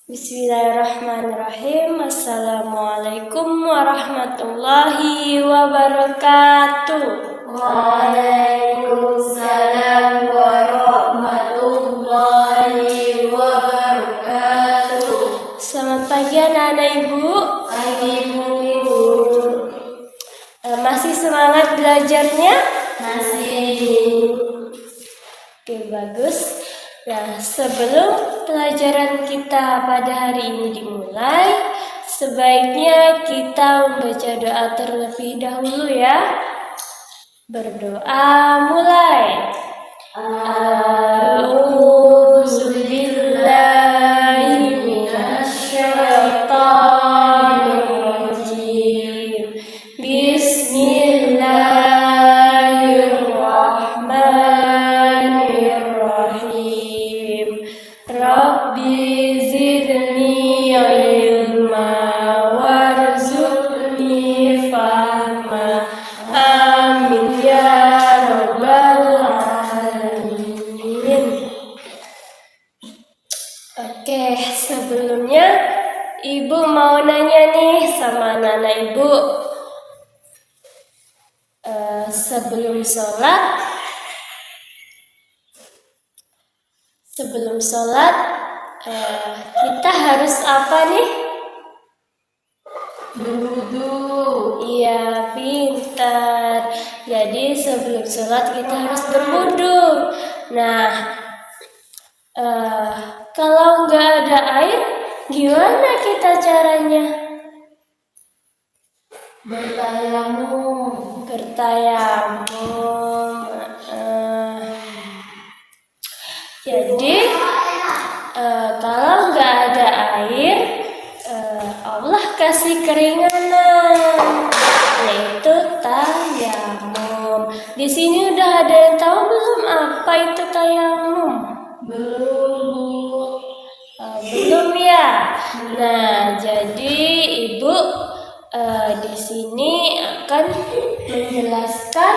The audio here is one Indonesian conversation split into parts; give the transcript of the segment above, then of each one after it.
Bismillahirrahmanirrahim. Assalamualaikum warahmatullahi wabarakatuh. Waalaikumsalam warahmatullahi wabarakatuh. Selamat pagi anak-anak ibu. Pagi Bu. Masih semangat belajarnya? Masih. Oke, bagus. Nah, sebelum pelajaran kita pada hari ini dimulai, sebaiknya kita membaca doa terlebih dahulu ya. Berdoa mulai. A'udzu billahi minasyaitonir rajim. Bismillahirrahmanirrahim. Rabbi zidni ilma warzuqni fahma. Amin ya rabbal alamin. Oke, sebelumnya ibu mau nanya nih sama anak-anak ibu. Sebelum sholat, kita harus apa nih? Berwudu. Iya, pintar. Jadi sebelum sholat kita harus berwudu. Nah, kalau nggak ada air, gimana kita caranya? Bertayamum. Jadi kalau nggak ada air, Allah kasih keringanan, yaitu tayamum. Di sini udah ada yang tahu belum apa itu tayamum? Belum. Belum ya. Nah, jadi ibu di sini akan menjelaskan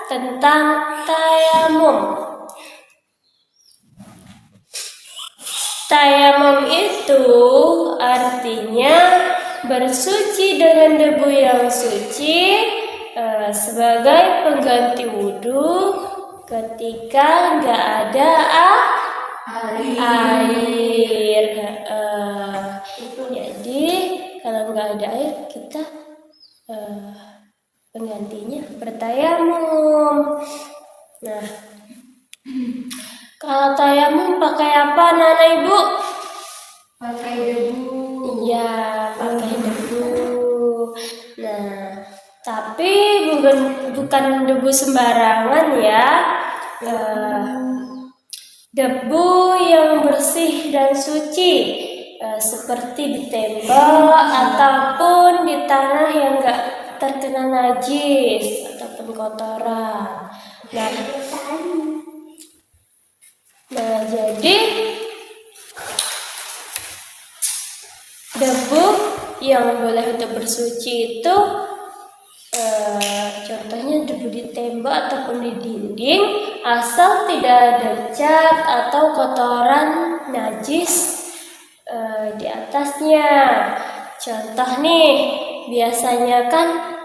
tentang tayamum. Tayamum itu artinya bersuci dengan debu yang suci sebagai pengganti wudhu ketika nggak ada air. Jadi kalau nggak ada air kita penggantinya bertayamum. Nah, kalau tayamum pakai apa anak-anak ibu? Pakai debu. Iya, pakai debu. Nah, tapi bukan debu sembarangan ya. Debu yang bersih dan suci, seperti di tembok ataupun di tanah yang enggak terkena najis ataupun kotoran. Nah, jadi debu yang boleh untuk bersuci itu contohnya debu di tembok ataupun di dinding, asal tidak ada cat atau kotoran najis di atasnya. Contoh nih, biasanya kan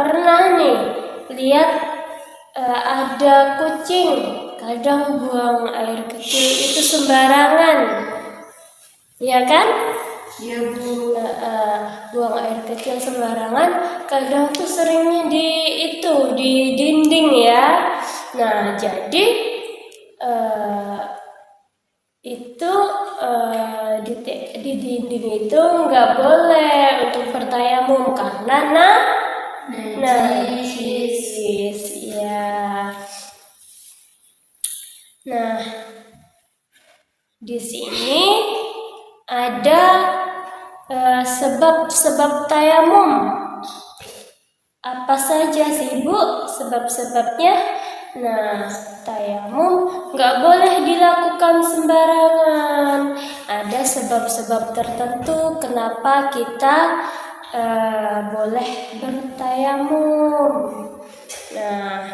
pernah nih lihat ada kucing kadang buang air kecil itu sembarangan, ya kan? Ya Bu. Buang air kecil sembarangan kadang tuh seringnya di dinding ya. Nah, jadi itu di dinding itu nggak boleh untuk bertayamum karena najis ya. Nah, di sini ada sebab-sebab tayamum. Apa saja sih Bu sebab-sebabnya? Nah, tayamum nggak boleh dilakukan sembarangan. Ada sebab-sebab tertentu kenapa kita boleh bertayamum. Nah,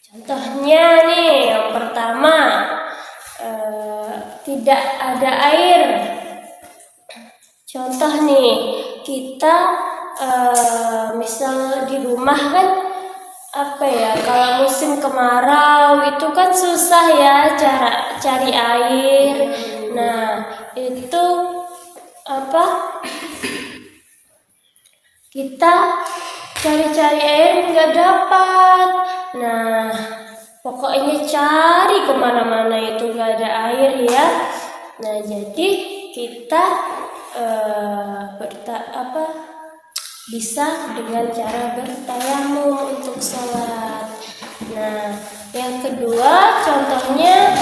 contohnya nih, yang pertama tidak ada air. Contoh nih, kita misal di rumah kan kalau musim kemarau itu kan susah ya cara cari air. Nah, itu kita cari-cari air nggak dapat. Nah, pokoknya cari kemana-mana itu nggak ada air ya. Nah, jadi kita bisa dengan cara bertayamum untuk sholat. Nah, yang kedua contohnya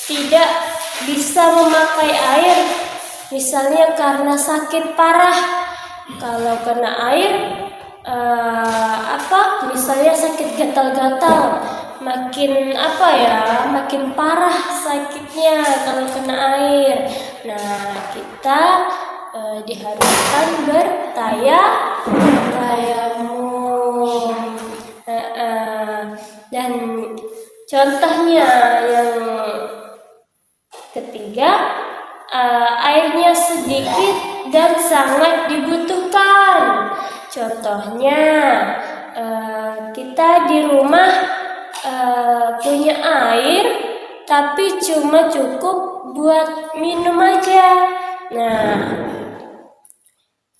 tidak bisa memakai air, misalnya karena sakit parah. Kalau kena air, misalnya sakit gatal-gatal, makin parah sakitnya kalau kena air. Nah, kita diharuskan bertayamum. Dan contohnya yang ketiga, airnya sedikit dan sangat dibutuhkan. Contohnya, kita di rumah punya air tapi cuma cukup buat minum aja. Nah,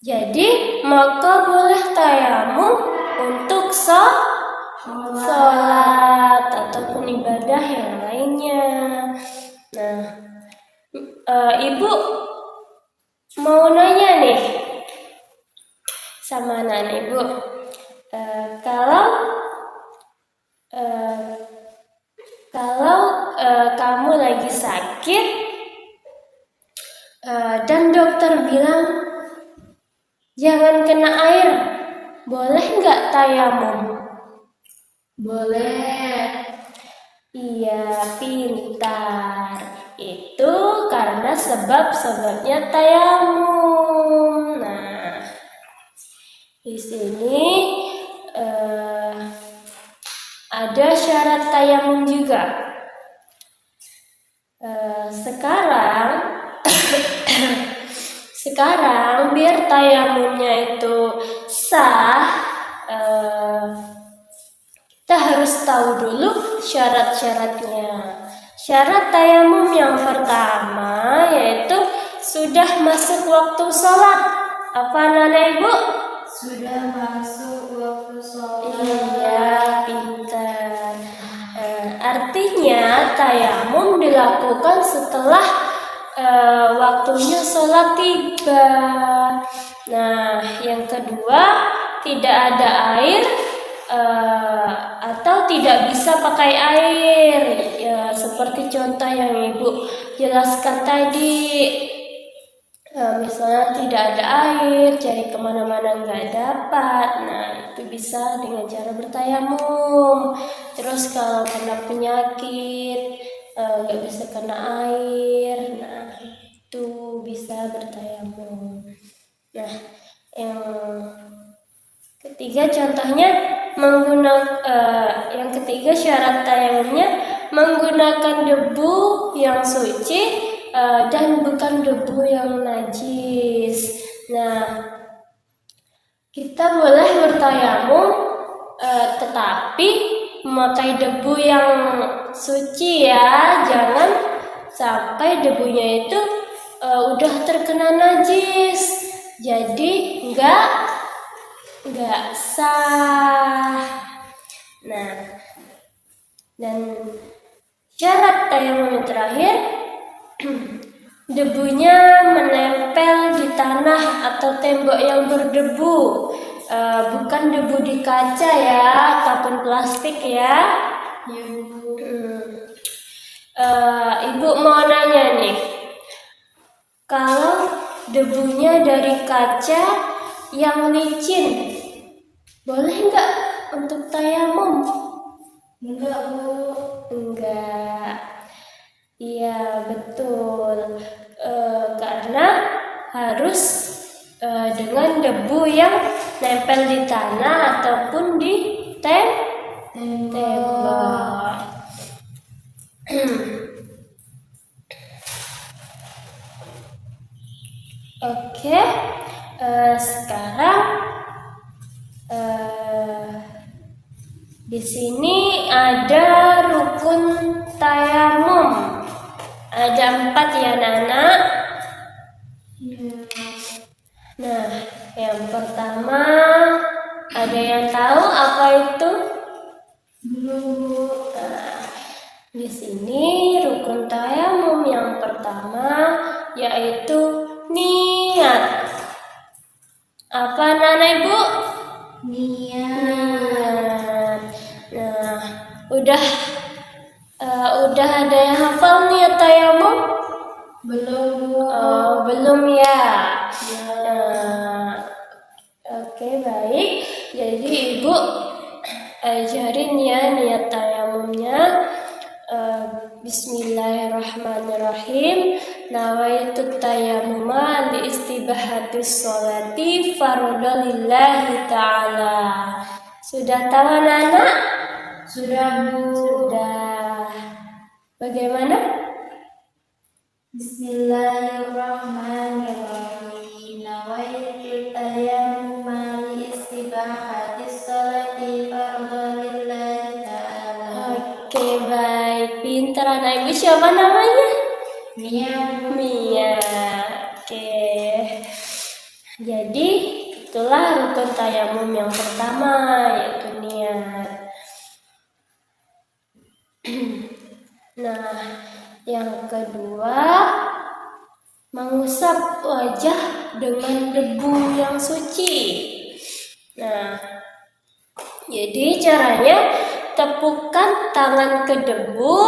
jadi maka boleh tayamum untuk sholat ataupun ibadah yang lainnya. Nah, Ibu mau nanya nih sama anak Ibu, kalau kamu lagi sakit dan dokter bilang jangan kena air, boleh nggak tayamum? Boleh. Iya, pintar. Itu karena sebabnya tayamum. Nah, di sini ada syarat tayamum juga. Sekarang biar tayamumnya itu sah, kita harus tahu dulu syarat-syaratnya. Syarat tayamum yang pertama yaitu sudah masuk waktu sholat. Apa anak Ibu? Sudah masuk waktu sholat. Iya, pintar. Artinya tayamum dilakukan setelah waktunya sholat tiba. Nah, yang kedua, tidak ada air atau tidak bisa pakai air, ya, seperti contoh yang Ibu jelaskan tadi. Misalnya tidak ada air, cari kemana-mana nggak dapat. Nah, itu bisa dengan cara bertayamum. Terus kalau kena penyakit, nggak bisa kena air, nah itu bisa bertayamum. Nah, yang ketiga contohnya yang ketiga syarat tayamumnya menggunakan debu yang suci dan bukan debu yang najis. Nah, kita boleh bertayamum tetapi memakai debu yang suci ya, jangan sampai debunya itu udah terkena najis, jadi nggak sah. Nah, dan syarat tayamum yang terakhir, debunya menempel di tanah atau tembok yang berdebu, bukan debu di kaca ya, ataupun plastik ya. Ya, Bu. Ibu mau nanya nih, kalau debunya dari kaca yang licin, boleh nggak untuk tayamum? Enggak, Bu. Enggak. Iya, betul. Karena harus dengan debu yang nempel di tanah ataupun di tembok. Oke, sekarang di sini ada rukun tayamum. Ada 4 ya Nana. Nah, yang pertama ada yang tahu apa itu? Belum, Bu. Di sini rukun tayamum yang pertama yaitu niat. Apa Nana Ibu? Niat. Nah, udah ada yang hafal niat tayamum? Belum, Bu. Oh, belum ya. Ya. Oke, baik. Jadi Ibu ajarin ya niat tayamumnya. Bismillahirrahmanirrahim. Nawaitu tayammuma li istibahatis sholati fardholillahi ta'ala. Sudah tahu anak-anak? Sudah, Bu. Sudah. Bagaimana? Bismillahirrahmanirrahim. Nawaitu tayammuma li istibahatis sholati fardholillahi ta'ala. Oke, baik. Pintar anak Ibu. Siapa namanya? Mia, Bu. Mia. Oke. Jadi itulah rukun tayamum yang pertama yaitu niat. Nah, yang kedua mengusap wajah dengan debu yang suci. Nah, jadi caranya tepukkan tangan ke debu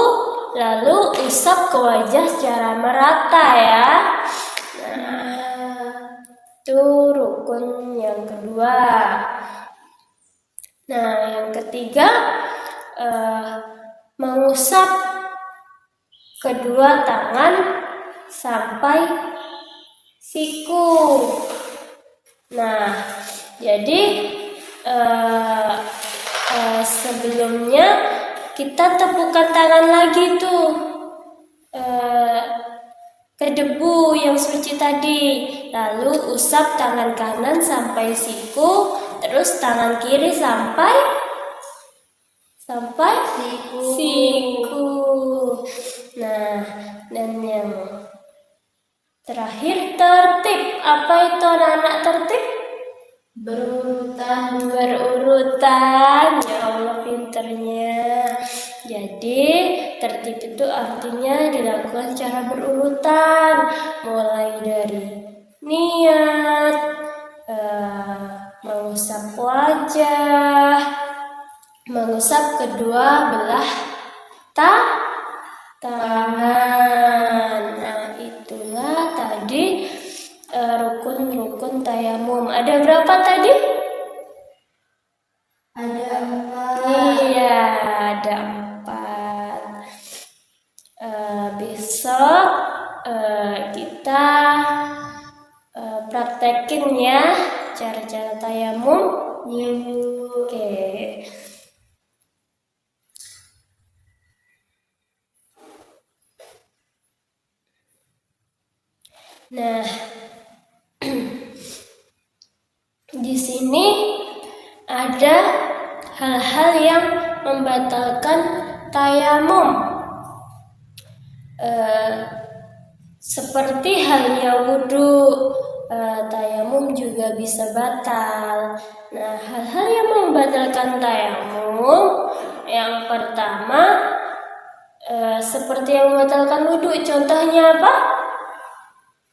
lalu usap ke wajah secara merata ya. Nah, itu rukun yang kedua. Nah, yang ketiga mengusap kedua tangan sampai siku. Nah, jadi sebelumnya kita tepukkan tangan lagi tuh ke debu yang suci tadi, lalu usap tangan kanan sampai siku, terus tangan kiri sampai siku. Nah, dan yang terakhir tertib. Apa itu anak-anak tertib? Berurutan. Ya Allah pinternya. Jadi tertib itu artinya dilakukan secara berurutan, mulai dari niat, mengusap wajah, mengusap kedua belah tangan. Nah, itulah tadi rukun-rukun tayamum. Ada berapa tadi? Ada 4. Iya, ada 4. Besok kita praktekin ya cara-cara tayamum. Iya, Bu. Oke. Nah, di sini ada hal-hal yang membatalkan tayamum. Seperti halnya wudhu, tayamum juga bisa batal. Nah, hal-hal yang membatalkan tayamum, yang pertama seperti yang membatalkan wudhu, contohnya apa?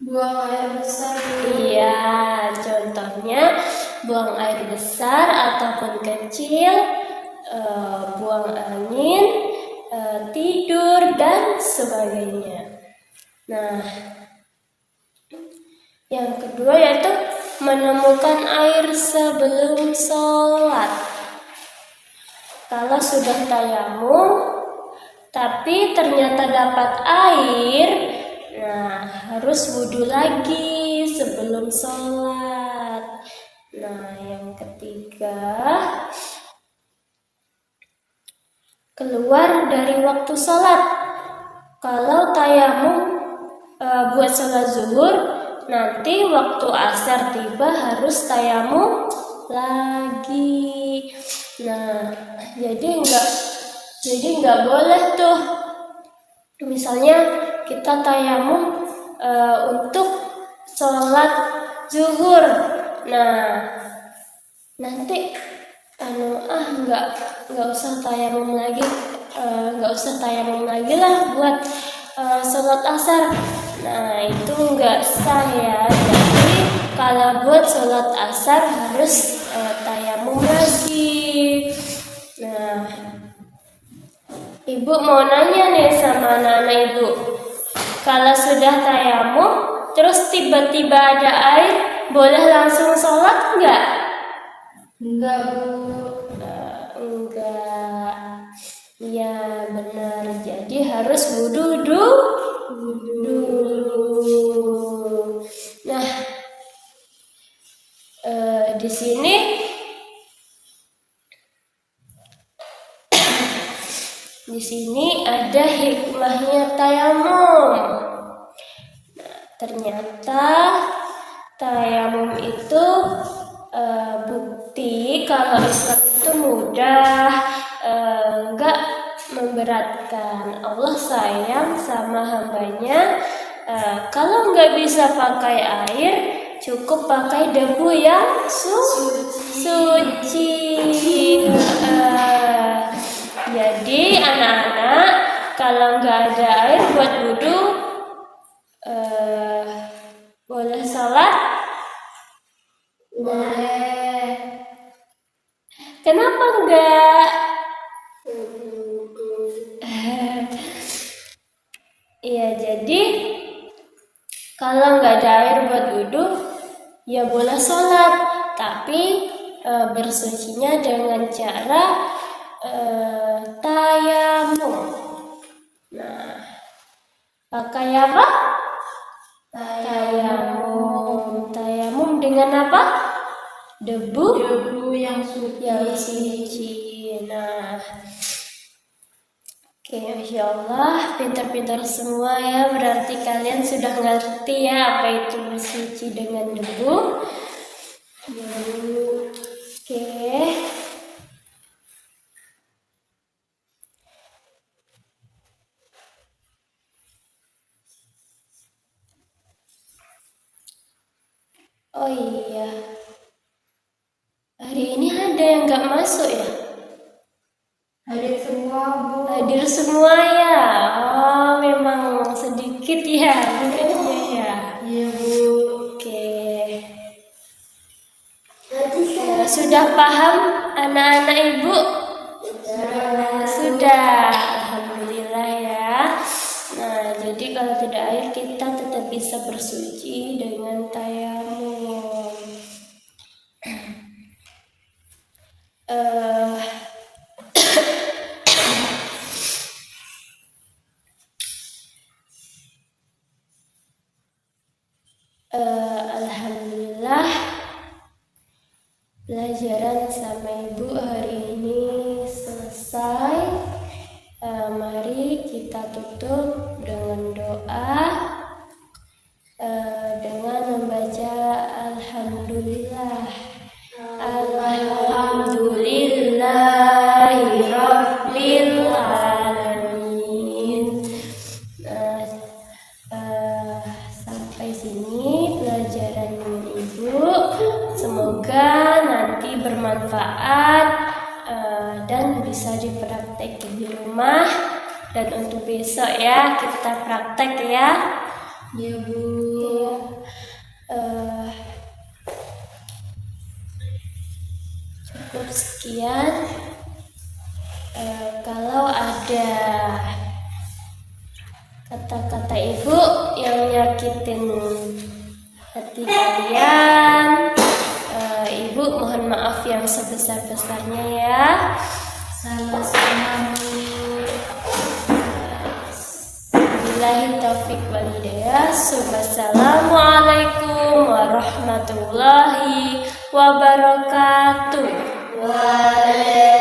Buang air besar, Bu. Iya, contohnya buang air besar ataupun kecil, buang angin, tidur, dan sebagainya. Nah, yang kedua yaitu menemukan air sebelum sholat. Kalau sudah tayamum, tapi ternyata dapat air, nah harus wudhu lagi sebelum sholat. Nah, yang ketiga, keluar dari waktu sholat. Kalau tayamum buat sholat zuhur, nanti waktu asar tiba harus tayamum lagi. Nah, jadi nggak boleh tuh. Misalnya kita tayamum untuk sholat zuhur. Nah, nanti nggak usah tayamum lagi, lah buat sholat asar. Nah, itu nggak sah ya. Jadi kalau buat sholat asar harus tayamum lagi. Nah, Ibu mau nanya nih sama anak-anak Ibu. Kalau sudah tayamum, terus tiba-tiba ada air, boleh langsung sholat nggak? Enggak, Bu. Enggak. Ya benar. Jadi harus wudu dulu. Nah, di sini ada hikmahnya tayamum. Nah, ternyata tayamum itu bukti kalau Islam itu mudah, enggak memberatkan. Allah sayang sama hambanya. Kalau nggak bisa pakai air, cukup pakai debu yang suci. Jadi anak-anak, kalau nggak ada air buat wudu, boleh sholat? Boleh. Kenapa enggak? Iya, jadi kalau nggak ada air buat wudu, ya boleh sholat, tapi bersucinya dengan cara tayamum. Nah, pakai apa? Tayamum dengan apa? Debu yang suci. Nah, oke, Masya Allah, pintar-pintar semua ya. Berarti kalian sudah ngerti ya apa itu bersuci dengan debu. Oke. Oh iya, hari ini ada yang nggak masuk ya? Hadir semua, Bu. Hadir semua ya? Oh, memang sedikit ya, bukannya ya? Iya, Bu. Oke. Sudah paham anak-anak Ibu? Sudah. Alhamdulillah ya. Nah, jadi kalau tidak air kita tetap bisa bersuci dengan tayamum. Alhamdulillah, pelajaran sama Ibu hari ini selesai. Mari kita tutup dengan doa, dengan membaca Alhamdulillah. Alhamdulillahirabbil alamin. Sampai sini pelajaran Ibu. Semoga nanti bermanfaat dan bisa dipraktekkan di rumah. Dan untuk besok ya kita praktek ya. Iya, Bu. Cukup sekian. Kalau ada kata-kata Ibu yang nyakitin hati kalian, Ibu mohon maaf yang sebesar-besarnya ya. Sama-sama, Bu. Billahi taufiq wal hidayah. Wassalamualaikum warahmatullahi wabarakatuh. Waalaikumsalam.